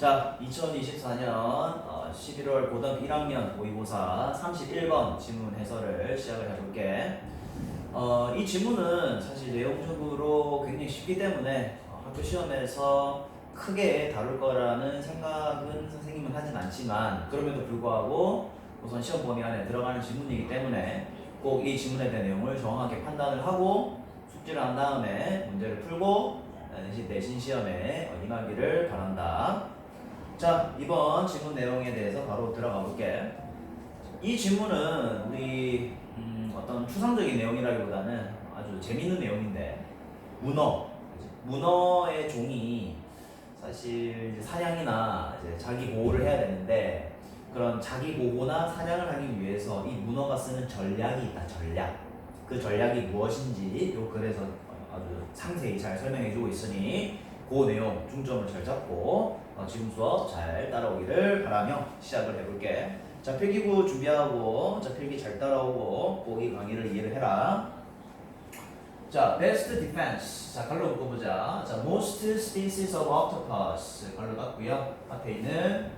자, 2024년 11월 고등학교 1학년 모의고사 31번 지문 해설을 시작을 해볼게. 이 지문은 사실 내용적으로 굉장히 쉽기 때문에 학교 시험에서 크게 다룰 거라는 생각은 선생님은 하진 않지만, 그럼에도 불구하고 우선 시험 범위 안에 들어가는 지문이기 때문에 꼭 이 지문에 대한 내용을 정확하게 판단을 하고 숙지를 한 다음에 문제를 풀고 내신 시험에 임하기를 바란다. 자, 이번 지문 내용에 대해서 바로 들어가 볼게. 이 지문은 우리 어떤 추상적인 내용이라기보다는 아주 재밌는 내용인데, 문어의 종이 사실 이제 사냥이나 이제 자기 보호를 해야 되는데, 그런 자기 보호나 사냥을 하기 위해서 이 문어가 쓰는 전략이 있다. 그 전략이 무엇인지 요 글에서 아주 상세히 잘 설명해주고 있으니 그 내용 중점을 잘 잡고 지금 수업 잘 따라오기를 바라며 시작을 해볼게. 자, 필기구 준비하고, 자, 필기 잘 따라오고 꼭 이 강의를 이해를 해라. 자, best defense. 자, 갈로 묶어보자. 자, most species of octopus. 갈로 닫고요. 앞에 있는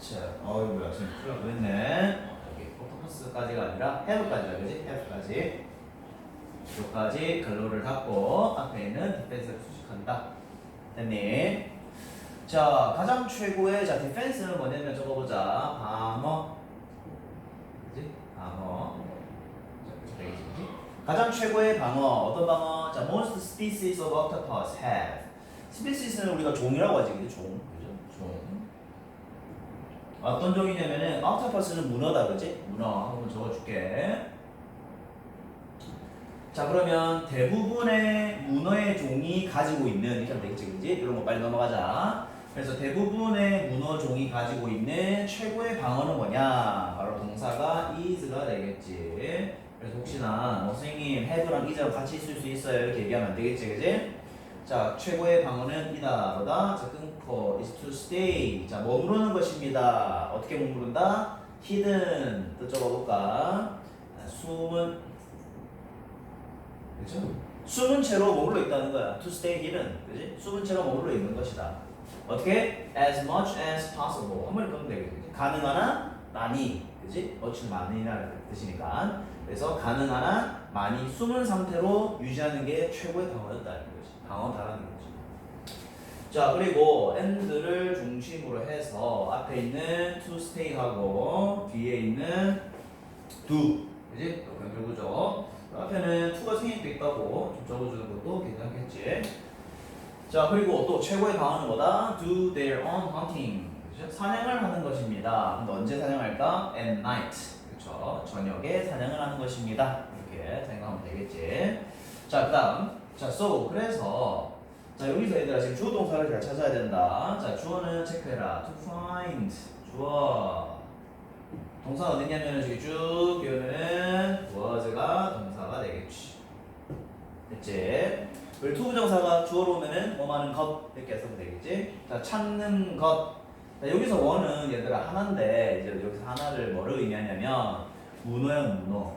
자, 뭐야, 지금 큰일 날 뻔했네. 여기 octopus까지가 아니라 have까지다, 그지? have까지. 여기까지 갈로를 닫고 앞에 있는 디펜스를 수식한다. 됐니? 자, 가장 최고의 디펜스는 뭐냐면 적어보자. 방어. 그지? 방어. 자, 되겠지? 가장 최고의 방어. 어떤 방어? 자, most species of octopus have. 스피시스는 우리가 종이라고 하지, 그지? 종. 그죠? 종. 어떤 종이냐면은 octopus는 문어다, 그지? 문어. 한번 적어줄게. 자, 그러면 대부분의 문어의 종이 가지고 있는, 이렇게 하면 되겠지, 그지? 이런 거 빨리 넘어가자. 그래서 대부분의 문어 종이 가지고 있는 최고의 방어는 뭐냐? 바로 동사가 is가 되겠지. 그래서 혹시나 선생님 have랑 is랑 같이 있을 수 있어요, 이렇게 얘기하면 안 되겠지, 그지? 자, 최고의 방어는 이다, 뭐다? 자, 끊고 is to stay. 자, 머무르는 것입니다. 어떻게 머무른다? hidden. 또 적어볼까? 숨은, 그죠? 숨은 채로 머물러 있다는 거야. To stay hidden. 그지? 숨은 채로 머물러 있는 것이다. 어떻게? As much as possible. 한 번에 끊으면 되겠지. 가능한 한 많이. 그지? much는 많이라는 뜻이니까. 그래서 가능한 한 많이 숨은 상태로 유지하는 게 최고의 방어였다는 거지. 방어다라는 거지. 자, 그리고 and를 중심으로 해서 앞에 있는 to stay하고 뒤에 있는 do. 그지? 연결구조. 앞에는 to가 생략돼 있다고 좀 적어주는 것도 괜찮겠지. 자, 그리고 또 최고의 방어는 뭐다? Do their own hunting. 그죠? 사냥을 하는 것입니다. 근데 언제 사냥할까? At night. 그쵸? 저녁에 사냥을 하는 것입니다. 이렇게 생각하면 되겠지. 자, 그 다음. 자, so. 그래서. 자, 여기서 얘들아 지금 주어 동사를 잘 찾아야 된다. 자, 주어는 체크해라. To find. 주어. 동사가 어딨냐면 저기 쭉 비우면은 was가 동사가 되겠지. 됐지? 그리고 to 부정사가 주어로 오면은 뭐하는 것 이렇게 해서 되겠지? 자, 찾는 것. 자, 여기서 원은 얘들아 하나인데 이제 여기서 하나를 뭐를 의미하냐면 문어야, 문어.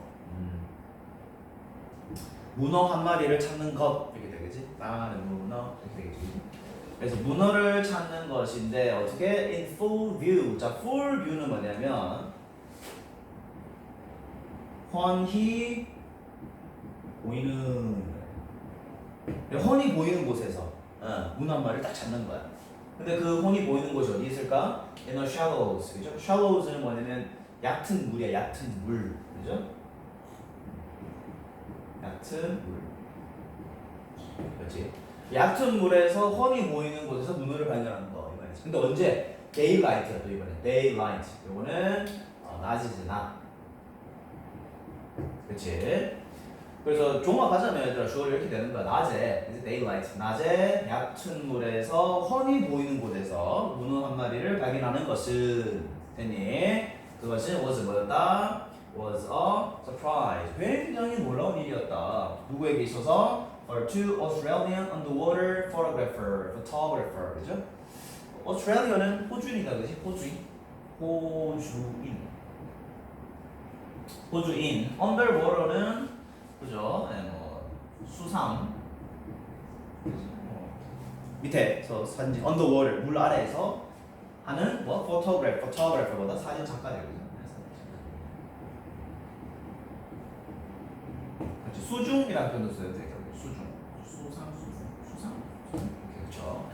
문어 한 마리를 찾는 것 이렇게 되겠지? 빵하는 문어 이렇게 되겠지? 그래서 문어를 찾는 것인데 어떻게? In full view. 자, full view는 뭐냐면 훤히 보이는, 훤히 보이는 곳에서 문어 한 마리를 딱 찾는 거야. 근데 그 훤히 보이는 곳이 어디 있을까? In the shallows. 그죠? shallows는 뭐냐면 얕은 물이야, 얕은 물. 그죠? 얕은 물. 그렇지? 얕은 물에서 훤히 보이는 곳에서 문어를 발견하는 거. 이거지. 근데 언제? daylight야, 또 이번에. daylight. 이거는 낮이지, 낮. 그치? 그래서 종합하자면 얘들아 주어를 이렇게 되는 거야. 낮에, 이제 daylight. 낮에 얕은 물에서 훤히 보이는 곳에서 문어 한 마리를 발견하는 것은, 됐니? 그것은 was 뭐였다? Was a surprise. 굉장히 놀라운 일이었다. 누구에게 있어서? Or to Australian underwater photographer. 그죠? Australia는 호주인이다, 그지? 호주인. underwater는 그죠? 네, 뭐 수상. 밑에서 사진 언더워터 물 아래에서 하는 뭐 포토그래퍼보다 사진 작가 되거든요. 그렇죠. 수중이라는 표현도 써야 돼요. 수상 그렇죠.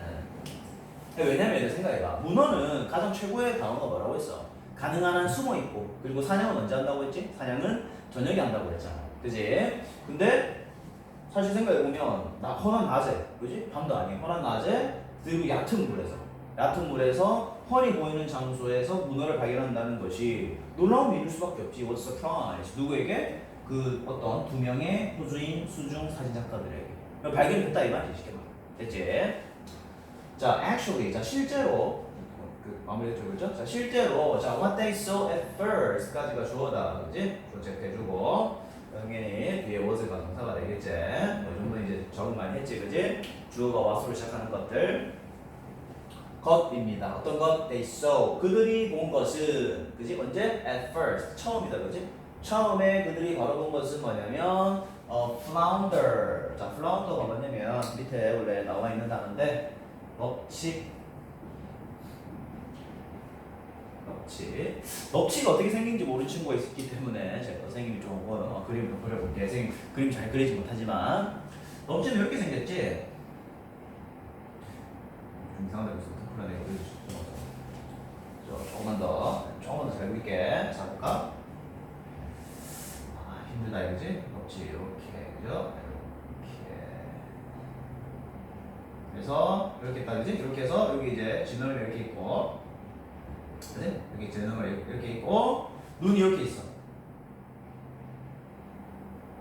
네. 왜냐면 생각해봐. 문어는 가장 최고의 단어가 뭐라고 했어? 가능한 한 숨어 있고 그리고 사냥은 언제 한다고 했지? 사냥은 저녁에 한다고 했잖아. 그지? 근데 사실 생각해보면 헌한 낮에 그지? 밤도 아니에요. 헌한 낮에 그리고 얕은 물에서 훤히 보이는 장소에서 문어를 발견한다는 것이 놀라운 일일 수밖에 없지. What's the prize? 누구에게? 그 어떤 두 명의 호주인 수중 사진 작가들에게 발견됐다 이 말이지. 쉽게 말해. 됐지? 자, actually, 자 실제로 마무리했죠, 그렇죠? 자 실제로 자 what they saw at first까지가 주어다, 그지? 조체해주고 당연히 뒤에 was가 동사가 되겠지. 이 정도 이제 적응 많이 했지, 그지? 주어가 what으로 시작하는 것들. 것입니다. 어떤 것? They saw. 그들이 본 것은, 그지? 언제? At first. 처음이다, 그지? 처음에 그들이 바라본 것은 뭐냐면 flounder. 자, flounder가 뭐냐면 밑에 원래 나와 있는 단어인데 넙치가 어떻게 생긴지 모르는 친구가 있기 때문에 제가 선생님이 좀 그림을 좀 그려볼게요. 선생님 그림 잘 그리지 못하지만 넙치는 이렇게 생겼지? 좀 이상하다 그래서 불안해 그려주시죠. 조금만 더 잘 그릴게. 자 볼까? 힘들다 이거지? 넙치 이렇게 그죠? 이렇게 그래서 이렇게 딱 그지? 이렇게 해서 여기 이제 진원이 이렇게 있고 그지? 여기 진원이 이렇게 있고 눈이 이렇게 있어.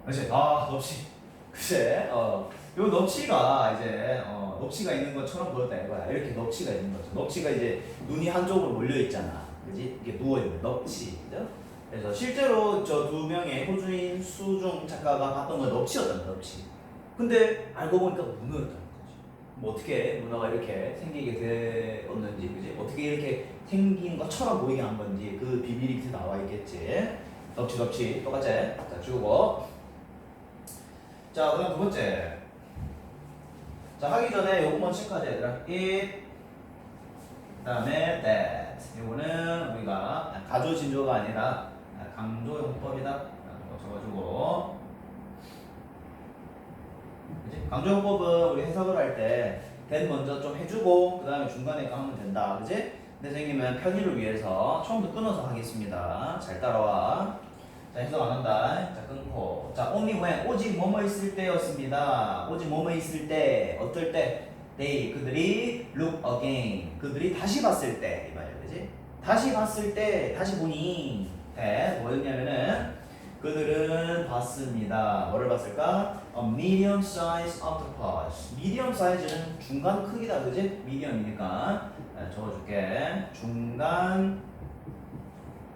그렇지? 넙치. 그치? 요 넙치가 이제 넙치가 있는 것처럼 보였다 이거야. 이렇게 넙치가 있는 거죠. 넙치가 이제 눈이 한쪽으로 몰려 있잖아. 그지? 이게 누워 있는 넙치. 그죠? 그래서 실제로 저 두 명의 호주인 수중 작가가 봤던 건 넙치였단 넙치. 근데 알고 보니까 문어였다는 거지. 뭐 어떻게 문어가 이렇게 생기게 되었는지, 그지? 어떻게 이렇게 생긴 것처럼 보이게 한 건지 그 비밀이 밑에 나와 있겠지. 넙치 똑같이. 자 주고. 자 그다음 두 번째. 자 하기 전에 요것만 체크하자 얘들아. it 그다음에 that. 요거는 우리가 가조 진조가 아니라 강조용법이다. 적어주고. 그치? 강조용법은 우리 해석을 할 때 that 먼저 좀 해주고 그 다음에 중간에 하면 된다. 그지? 근데 선생님은 편의를 위해서 처음부터 끊어서 하겠습니다. 잘 따라와. 자 해석 안 한다. 자 끊고. 자 only when 오직 뭐뭐 있을 때였습니다. 오직 뭐뭐 있을 때 어떨 때? they 그들이 look again 그들이 다시 봤을 때 이 말이야, 그지? 다시 봤을 때 다시 보니 뭐였냐면은 그들은 봤습니다. 뭐를 봤을까? A medium size octopus. medium size는 중간 크기다, 그지? medium이니까 적어줄게. 중간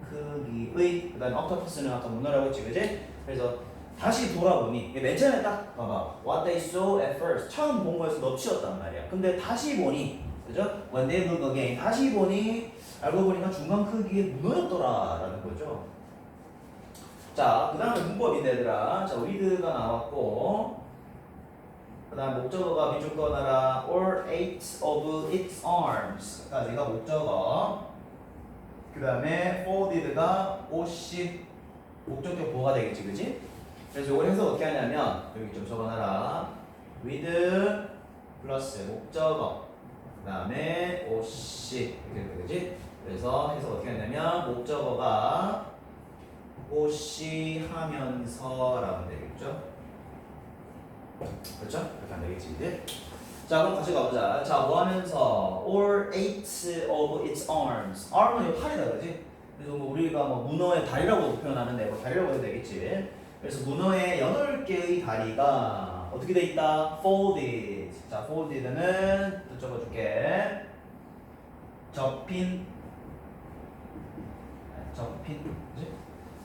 크기의 그다음 octopus는 아까 문어라고 했지, 그지? 그래서 다시 돌아보니 맨 처음에 딱 봐봐. What they saw at first. 처음 본 거에서 넙치였단 말이야. 근데 다시 보니, 그죠? When they look again. 다시 보니 알고 보니까 중간 크기의 문어였더라라는 거죠. 자, 그 다음에 문법인데 얘들아. 자, with가 나왔고 그 다음 목적어가 비중 꺼내라. All 8 of its arms 까지가 목적어. 그 다음에 folded가 50 목적격 보호가 되겠지, 그지? 그래서 이걸 해서 어떻게 하냐면 여기 좀 적어놔라. with 플러스 목적어 그 다음에 50 이렇게 되겠지? 그래서 해서 어떻게 하냐면 목적어가 하면서라고 되겠죠? 그렇죠? 이렇게 하면 되겠지 이제. 자 그럼 같이 가보자. 자 뭐 하면서 all 8 of its arms. arm은 팔이다, 그지? 그래서 뭐 우리가 뭐 문어의 다리라고 표현하는데 뭐 다리라고 해도 되겠지. 그래서 문어의 8개의 다리가 어떻게 돼 있다? folded. 자 folded는 또 적어줄게. 접힌, 그지?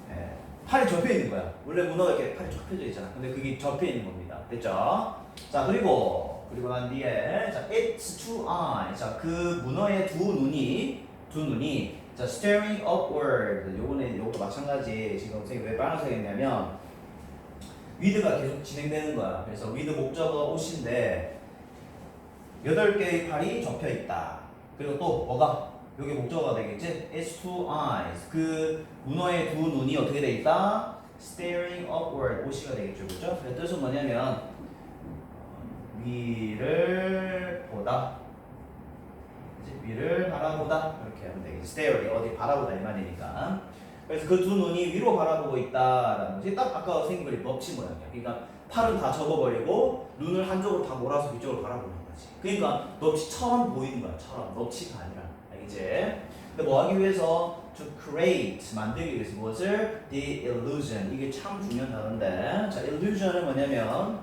네. 팔이 접혀 있는 거야. 원래 문어가 이렇게 팔이 접혀져 있잖아. 근데 그게 접혀 있는 겁니다. 됐죠? 자 그리고 난 뒤에 자 its two eyes. 자 그 문어의 두 눈이 자 staring upward. 요것도 마찬가지. 지금 선생님 왜 빨간색 했냐면 with가 계속 진행되는 거야. 그래서 with 목적어 옷인데 8개의 팔이 접혀 있다. 그리고 또 뭐가? 여기 목적어가 되겠지? It's two eyes. 그 문어의 두 눈이 어떻게 돼 있다? Staring upward. 오시가 되겠죠, 그렇죠? 그 뜻은 뭐냐면 위를 보다. 위를 바라보다. 이렇게 하면 되겠지. Staring 어디 바라보다 이 말이니까. 그래서 그 두 눈이 위로 바라보고 있다라는 거지. 딱 아까 생긴 그림 넙치 모양이야. 그러니까 팔은 다 접어버리고 눈을 한쪽으로 다 몰아서 위쪽으로 바라보는 거지. 그러니까 넙치처럼 보이는 거야. 처럼. 넙치가 아니라. 알겠지? 근데 뭐 하기 위해서 to create 만들기 위해서 무엇을? The illusion. 이게 참 중요한 단어인데. 자, illusion은 뭐냐면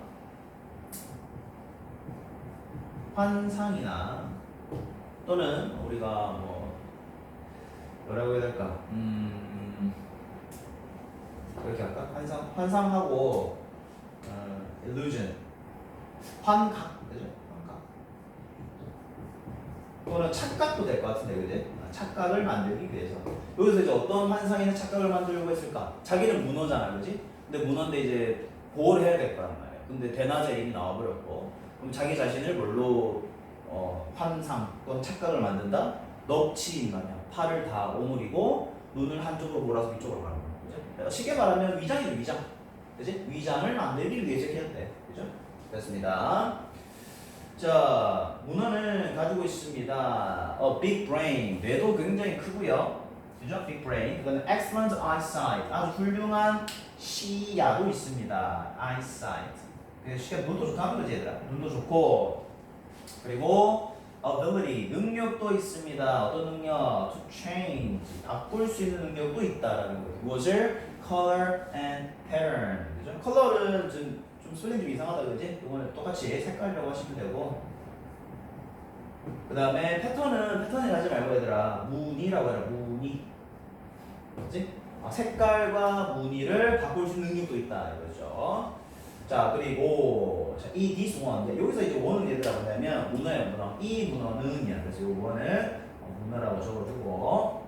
환상이나 또는 우리가 뭐 뭐라고 해야 될까? 이렇게 할까? 환상하고 illusion, 환각, 그죠? 환각. 또는 착각도 될 것 같은데, 그지? 착각을 만들기 위해서. 여기서 이제 어떤 환상이나 착각을 만들려고 했을까? 자기는 문어잖아, 그지? 근데 문어인데 이제 보호를 해야 될 거란 말이야. 근데 대낮에 이미 나와버렸고, 그럼 자기 자신을 뭘로 환상 또는 착각을 만든다? 넙치인 마냥 팔을 다 오므리고 눈을 한쪽으로 몰아서 위쪽으로 가는 거야. 그죠? 쉽게 말하면 위장이죠, 위장. 그지? 위장을 만들기 위해서 이렇게 했대. 그죠? 됐습니다. 자, 문어는 가지고 있습니다. big brain. 뇌도 굉장히 크고요. 그죠? big brain. 그다음에 excellent eyesight. 아주 훌륭한 시야도 있습니다. eyesight. 쉽게 눈도 좋다는 거지, 얘들아. 눈도 좋고. 그리고 ability, 능력도 있습니다. 어떤 능력? To change, 바꿀 수 있는 능력도 있다라는 거예요. 무엇을? Color and pattern. 그죠? 컬러는 좀 스펠링 좀 이상하다, 그지? 이거는 똑같이 색깔이라고 하시면 되고. 그 다음에 패턴이 가지 말고 얘들아. 무늬라고 해라, 무늬. 그지? 색깔과 무늬를 바꿀 수 있는 능력도 있다, 이거죠. 자, 그리고 이 this one. 여기서 이제 원은 얘들아 뭐냐면 문어야, 문어. 이 문어는이야. 그래서 이 원을 문어라고 적어주고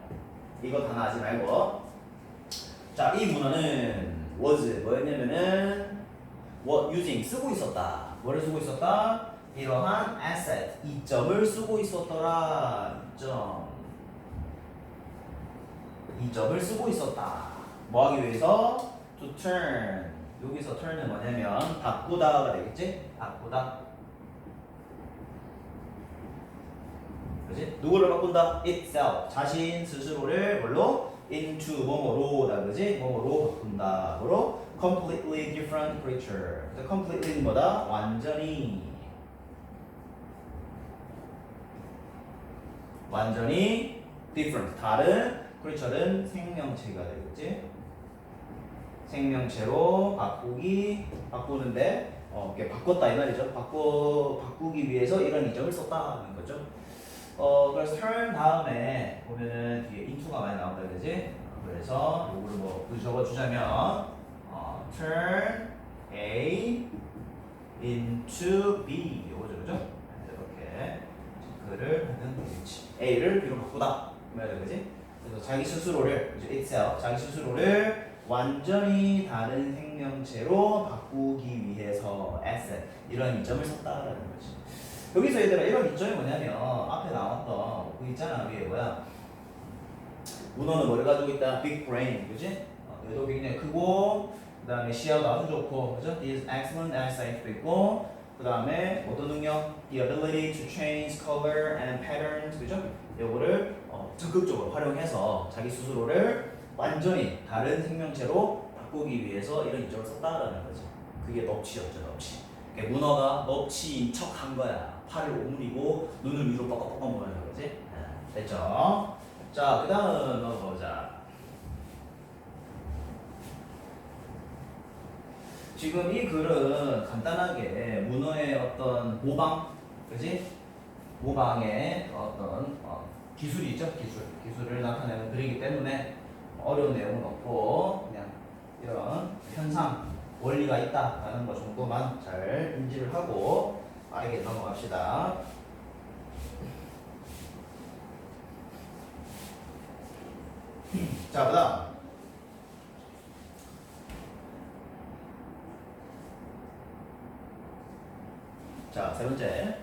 이거 단어 하지 말고. 자, 이 문어는 was 뭐였냐면은 using 쓰고 있었다. 뭐를 쓰고 있었다? 이러한 asset 이점을 쓰고 있었더라. 이점을 쓰고 있었다. 뭐 하기 위해서? To turn. 여기서 turn은 뭐냐면 바꾸다가 되겠지? 바꾸다. 그지? 누구를 바꾼다? itself. 자신 스스로를 뭘로? into 뭐뭐로다. 그지? 뭐뭐로 바꾼다. 뭐로? completely different creature. completely는 뭐다? 완전히 different. 다른 creature는 생명체가 되겠지? 생명체로 바꾸는데 이렇게 바꿨다 이 말이죠. 바꾸기 위해서 이런 이점을 썼다는 거죠. 그래서 turn 다음에 보면은 뒤에 into가 많이 나온다 그러지. 그래서 요거를 뭐 적어주자면 turn A into B 요거죠, 그죠? 이렇게 체크를 하면 되겠지. A를 B로 바꾸다 이 말이죠, 그지? 그래서 자기 스스로를 itself 자기 스스로를 완전히 다른 생명체로 바꾸기 위해서 asset 이런 이점을 썼다라는 거지. 여기서 얘들아 이런 이점이 뭐냐면 앞에 나왔던 그 있잖아 위에 뭐야? 문어는 뭘 가지고 있다? big brain, 그지? 뇌도 굉장히 크고 그 다음에 시야도 아주 좋고, 그죠? Is excellent eyesight도 있고 그 다음에 어떤 능력? The ability to change color and patterns, 그죠? 요거를 적극적으로 활용해서 자기 스스로를 완전히 다른 생명체로 바꾸기 위해서 이런 이점을 썼다라는 거죠. 그게 넙치였죠, 넙치. 그러니까 문어가 넙치인 척 한 거야. 팔을 오므리고 눈을 위로 뻑뻑뻑 보는 거지. 됐죠? 자, 그 다음 넣어보자. 지금 이 글은 간단하게 문어의 어떤 모방, 그지? 모방의 어떤 기술이 있죠, 기술을 나타내는 글이기 때문에 어려운 내용은 없고 그냥 이런 현상, 원리가 있다라는 것 정도만 잘 인지를 하고 빠르게 넘어갑시다. 자, 그다음 자, 세 번째.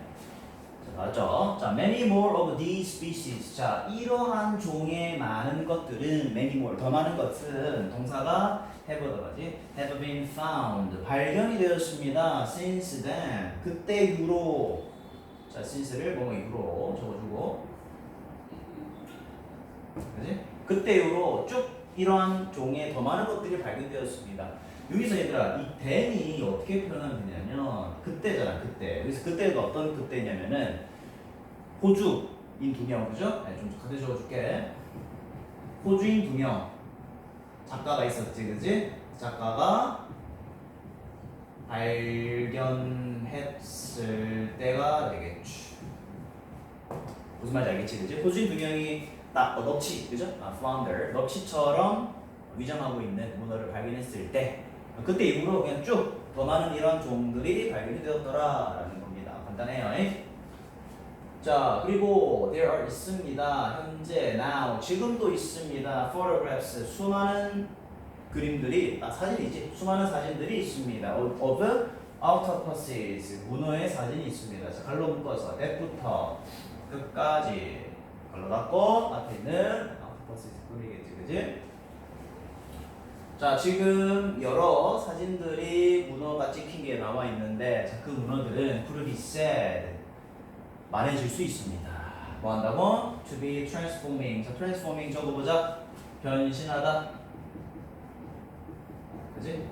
맞죠? 자, many more of these species. 자, 이러한 종의 많은 것들은 many more 더 많은 것은 동사가 have 어가지 have been found 발견이 되었습니다. since then 그때 이후로 자, since를 뭐뭐 이후로 적어주고 그지? 그때 이후로 쭉 이러한 종의 더 많은 것들이 발견되었습니다. 여기서 얘들아 이 then이 어떻게 표현하면 되냐면 그때잖아 그때. 그래서 그때가 어떤 그때냐면은 호주인 2명 그죠? 네, 좀 가져 적어줄게. 호주인 2명 작가가 있었지 그지? 작가가 발견했을 때가 되겠지. 무슨 말인지 알겠지 그지? 호주인 2명이 딱 넙치 그죠? flounder 넙치처럼 위장하고 있는 문어를 발견했을 때 그때 이후로 그냥 쭉 더 많은 이런 종들이 발견이 되었더라라는 겁니다. 간단해요. 자 그리고 there are 있습니다. 현재 now 지금도 있습니다. photographs 수많은 그림들이 사진이지 수많은 사진들이 있습니다. of octopuses 문어의 사진이 있습니다. 자 갈로 묶어서 that부터 끝까지 갈로 닫고 앞에 있는 octopuses 그리겠지 그지? 자 지금 여러 사진들이 문어가 찍힌 게 나와 있는데 자, 그 문어들은 could be said 말해질 수 있습니다. 뭐 한다고? To be transforming. 자 transforming 적어보자. 변신하다. 그지?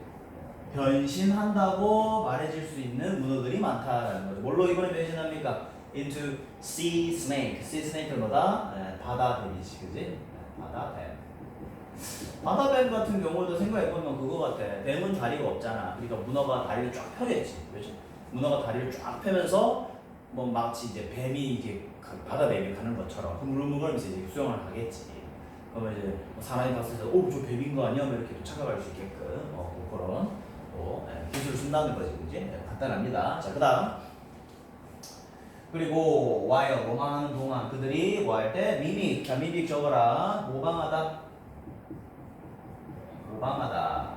변신한다고 말해질 수 있는 문어들이 많다라는 거죠. 뭘로 이번에 변신합니까? Into sea snake. sea snake는 뭐다? 네, 바다 뱀이지, 그지? 네, 바다 뱀. 바다 뱀 같은 경우도 생각해보면 그거 같아. 뱀은 다리가 없잖아. 그러니까 문어가 다리를 쫙 펴겠지. 그렇지? 문어가 다리를 쫙 펴면서 뭐 마치 이제 뱀이 이게 바다 뱀이 가는 것처럼 흐물흐물하면서 이제 수영을 하겠지. 그러면 이제 사람이 봤을 때, 저 뱀인 거 아니야? 이렇게 또 착각할 수 있게끔 뭐 그런 기술을 쓴다는 거지, 그지? 간단합니다. 자, 그다음 그리고 while 모방하는 동안 그들이 뭐 할 때 mimic. 자, mimic 적어라. 모방하다. 모방하다.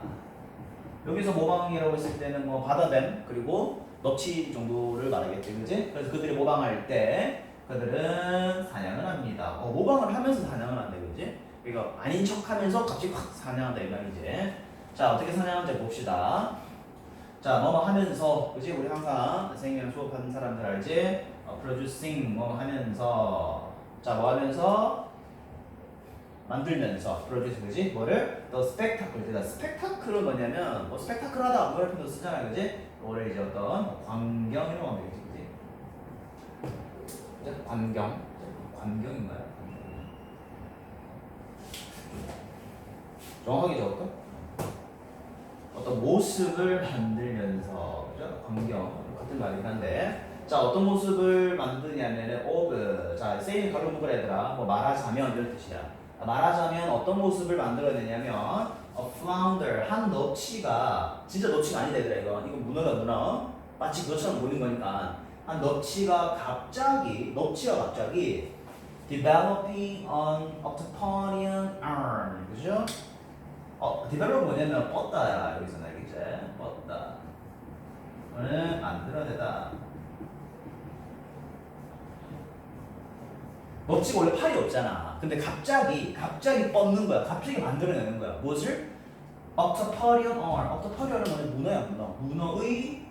여기서 모방이라고 했을 때는 뭐 바다뱀 그리고 넙치 정도를 말하겠지, 그지? 그래서 그들이 모방할 때 그들은 사냥을 합니다. 모방을 하면서 사냥을 한대, 그지? 그러니까 아닌 척하면서 갑자기 확 사냥한다 이 말이지. 자 어떻게 사냥하는지 봅시다. 자 뭐뭐 하면서, 그지? 우리 항상 선생님이랑 수업하는 사람들 알지? producing 뭐 하면서, 자 뭐 하면서 만들면서 produce 그지? 뭐를? 더 스펙타클. 스펙타클은 뭐냐면 뭐 스펙타클하다 뭐 이런 표현도 쓰잖아, 그지? 뭐를 이제 어떤 광경이라고 하면 되겠지, 그지? 광경인가요? 정확하게 적을까? 어떤 모습을 만들면서, 그죠? 광경 같은 말이긴 한데, 자 어떤 모습을 만드냐면은 자 세일 가로 묶으라 얘들아. 뭐 말하자면 이런 뜻이야. 말하자면 어떤 모습을 만들어내냐면 flounder 한 넙치가 진짜 넙치가 아니다 얘들아. 이거 문어가 문어 마치 그것처럼 보이는 거니까 한 넙치가 갑자기 developing an octopodian arm. 그죠? develop 뭐냐면 뻗다야. 여기서 나겠지. 뻗다. 만들어내다. 넙치가 원래 팔이 없잖아. 근데 갑자기 뻗는 거야. 갑자기 만들어내는 거야. 무엇을? octopodian arm. octopodian은 뭐냐? 문어야, 문어. 문어의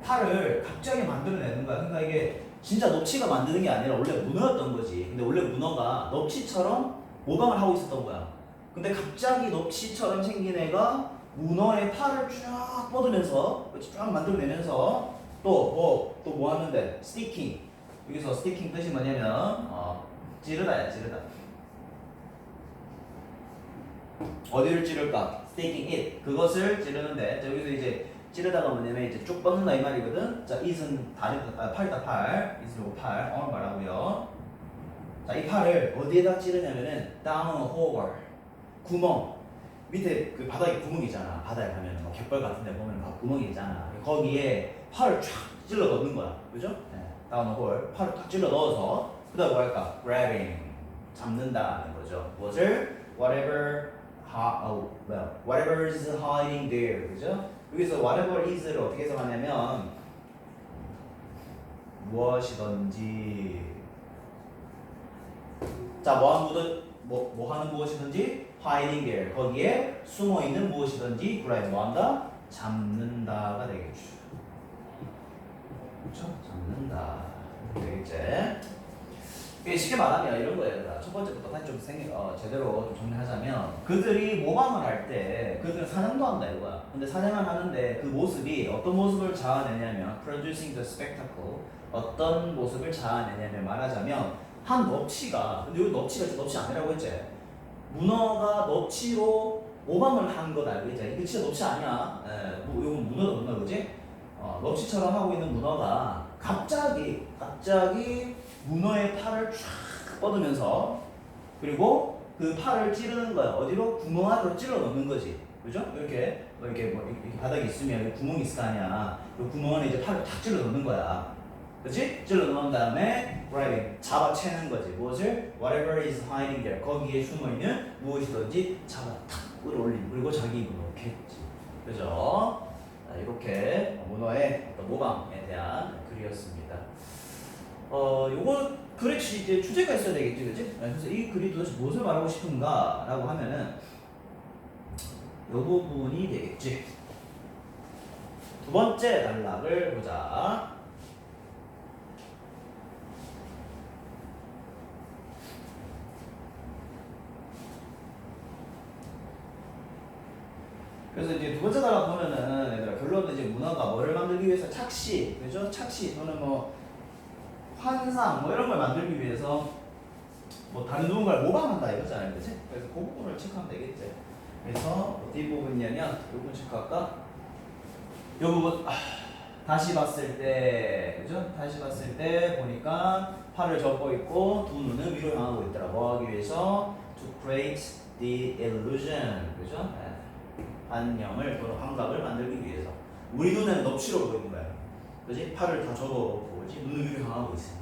팔을 갑자기 만들어내는 거야. 그러니까 이게 진짜 넙치가 만드는 게 아니라 원래 문어였던 거지. 근데 원래 문어가 넙치처럼 모방을 하고 있었던 거야. 근데 갑자기 넙치처럼 생긴 애가 문어의 팔을 쫙 뻗으면서 쫙 만들어내면서 또 뭐 하는데? 스티킹. 여기서 스티킹 뜻이 뭐냐면 찌르다야, 찌르다. 어디를 찌를까? sticking it. 그것을 찌르는데, 자, 여기서 이제 찌르다가 뭐냐면 이제 쭉 뻗는다 이 말이거든. 자, it은 팔이다, 팔. it은 요거 팔. 말하고요. 자, 이 팔을 어디에다 찌르냐면은 down a hole. 구멍. 밑에 그 바닥에 구멍이 있잖아. 바다에 가면은 뭐 갯벌 같은 데 보면 구멍이 있잖아. 거기에 팔을 쫙 찔러 넣는 거야. 그죠? down a hole. 팔을 딱 찔러 넣어서 그다음 뭐 할까? grabbing. 잡는다는 거죠. 무엇을? whatever is hiding there. 그죠? 여기서 whatever is를 어떻게 해석하냐면 무엇이든지. 자, 뭐 하는 무엇이든지 hiding there. 거기에 숨어 있는 무엇이든지 그라이 뭐 한다? 잡는다가 되겠죠. 그렇죠? 잡는다. 되겠지? 이게 쉽게 말하면 이런 거예요. 첫 번째부터 다시 좀 제대로 좀 정리하자면 그들이 모방을 할 때 그들은 사냥도 한다 이거야. 근데 사냥을 하는데 그 모습이 어떤 모습을 자아내냐면 producing the spectacle 어떤 모습을 자아내냐면 말하자면 한 넙치가 근데 여기 넙치가 넙치 아니라고 했지. 문어가 넙치로 모방을 한 건 알겠지? 이게 진짜 넙치 아니야. 이건 문어다 그지? 넙치처럼 하고 있는 문어가 갑자기 문어의 팔을 쫙 뻗으면서 그리고 그 팔을 찌르는 거야. 어디로? 구멍 안으로 찔러 넣는 거지. 그죠? 이렇게 이렇게 바닥에 있으면 구멍이 있을 거 아니야. 그 구멍 안에 이제 팔을 탁 찔러 넣는 거야. 그렇지? 찔러 넣은 다음에 grabbing 잡아채는 거지. 무엇을? Whatever is hiding there. 거기에 숨어 있는 무엇이든지 잡아 탁 끌어올리고 그리고 자기 입으로 넣겠지. 그죠? 이렇게 문어의 어떤 모방에 대한 글이었습니다. 요거 글에 이제 주제가 있어야 되겠지, 그지? 그래서 이 글이 도대체 무엇을 말하고 싶은가라고 하면은 요 부분이 되겠지. 두 번째 단락을 보자. 그래서 이제 두 번째 단락 보면은 얘들아 결론은 이제 문어가 뭐를 만들기 위해서 착시, 그죠? 착시 또는 뭐 환상 뭐 이런 걸 만들기 위해서 뭐 다른 누군가를 모방한다 이거잖아요, 그치? 그래서 그 부분을 체크하면 되겠지. 그래서 어디 부분이냐면 이 부분 체크할까? 이 부분 다시 봤을 때, 그죠? 다시 봤을 때 보니까 팔을 접고 있고 두 눈은 위로 향하고 있더라. 뭐 하기 위해서? To create the illusion, 그죠? 환영을 또는 환각을 만들기 위해서. 우리 눈에는 넙치로 보이는 거야. 그지? 팔을 다 접어놓고 눈을 위로 향하고 있으니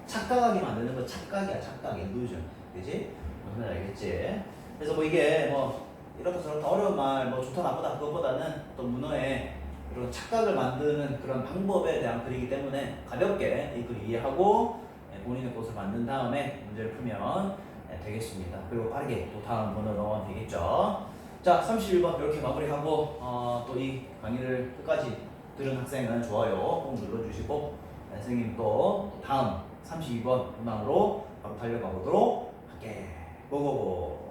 착각하게 만드는 건 착각이야. 착각, illusion. 그지? 무슨 말 알겠지? 그래서 뭐 이게 뭐 이렇다 저렇다 어려운 말 뭐 좋다 나쁘다 그것보다는 또 문어의 이런 착각을 만드는 그런 방법에 대한 글이기 때문에 가볍게 이 글을 이해하고 본인의 것을 만든 다음에 문제를 풀면 되겠습니다. 그리고 빠르게 또 다음 문어 넘어가면 되겠죠. 자, 31번 이렇게 마무리하고 또 이 강의를 끝까지 들은 학생은 좋아요 꼭 눌러주시고 선생님 또 다음 32번 문항으로 바로 달려가 보도록 할게. 고고고.